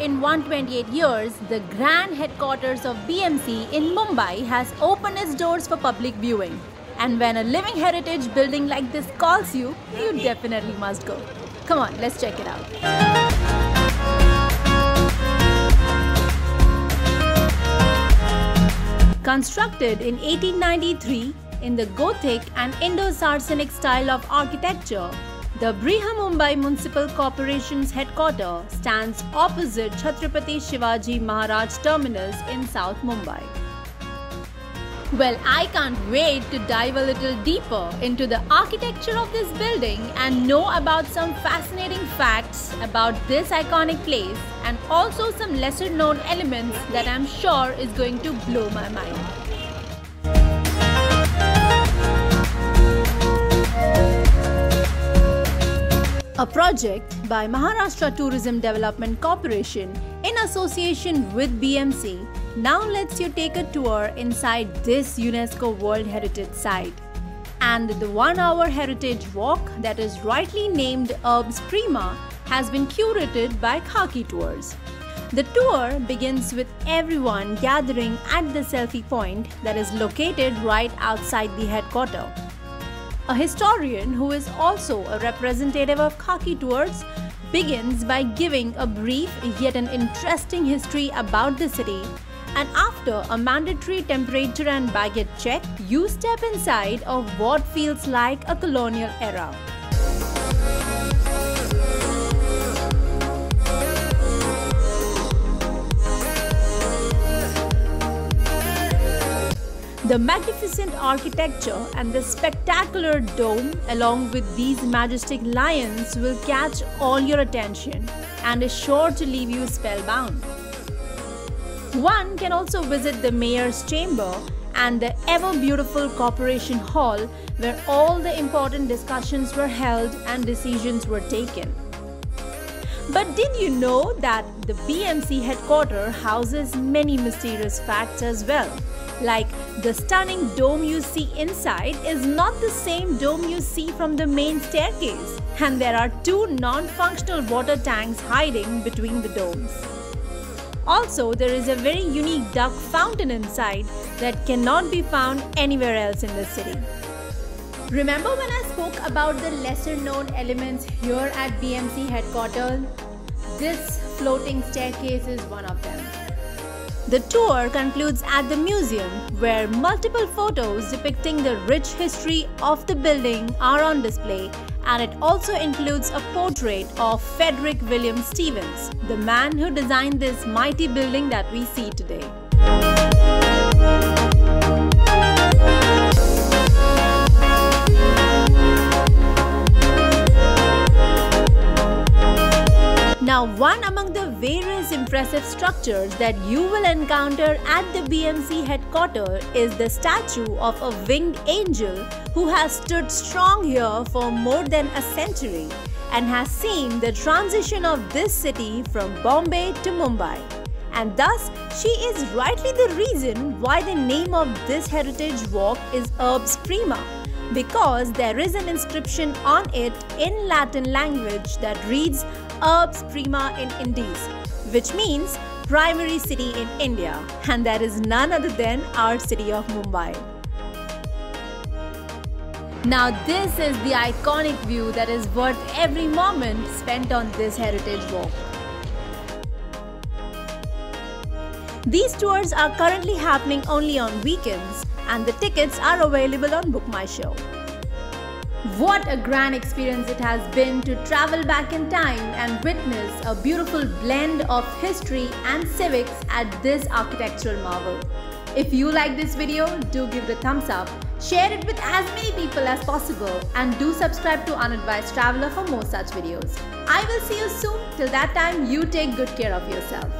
in 128 years, the grand headquarters of BMC in Mumbai has opened its doors for public viewing. And when a living heritage building like this calls you, you definitely must go. Come on, let's check it out. Constructed in 1893 in the Gothic and Indo-Saracenic style of architecture, the Brihamumbai Municipal Corporation's headquarters stands opposite Chhatrapati Shivaji Maharaj Terminus in South Mumbai. Well, I can't wait to dive a little deeper into the architecture of this building and know about some fascinating facts about this iconic place and also some lesser known elements that I'm sure is going to blow my mind. A project by Maharashtra Tourism Development Corporation in association with BMC now lets you take a tour inside this UNESCO World Heritage Site. And the 1-hour heritage walk that is rightly named Urbs Prima has been curated by Khaki Tours. The tour begins with everyone gathering at the selfie point that is located right outside the headquarters. A historian who is also a representative of Khaki Tours begins by giving a brief yet an interesting history about the city, and after a mandatory temperature and baggage check, you step inside of what feels like a colonial era. The magnificent architecture and the spectacular dome along with these majestic lions will catch all your attention and is sure to leave you spellbound. One can also visit the Mayor's Chamber and the ever-beautiful Corporation Hall where all the important discussions were held and decisions were taken. But did you know that the BMC headquarters houses many mysterious facts as well? Like the stunning dome you see inside is not the same dome you see from the main staircase, and there are 2 non-functional water tanks hiding between the domes. Also, there is a very unique duck fountain inside that cannot be found anywhere else in the city. Remember when I spoke about the lesser known elements here at BMC headquarters? This floating staircase is one of them. The tour concludes at the museum where multiple photos depicting the rich history of the building are on display, and it also includes a portrait of Frederick William Stevens, the man who designed this mighty building that we see today. Now, one among the various impressive structures that you will encounter at the BMC headquarters is the statue of a winged angel who has stood strong here for more than a century and has seen the transition of this city from Bombay to Mumbai. And thus, she is rightly the reason why the name of this heritage walk is Urbs Prima, because there is an inscription on it in Latin language that reads Urbs Prima in Indies, which means primary city in India, and that is none other than our city of Mumbai. Now this is the iconic view that is worth every moment spent on this heritage walk. These tours are currently happening only on weekends, and the tickets are available on Book My Show. What a grand experience it has been to travel back in time and witness a beautiful blend of history and civics at this architectural marvel. If you like this video, do give it a thumbs up, share it with as many people as possible, and do subscribe to Unadvised Traveler for more such videos. I will see you soon. Till that time, you take good care of yourself.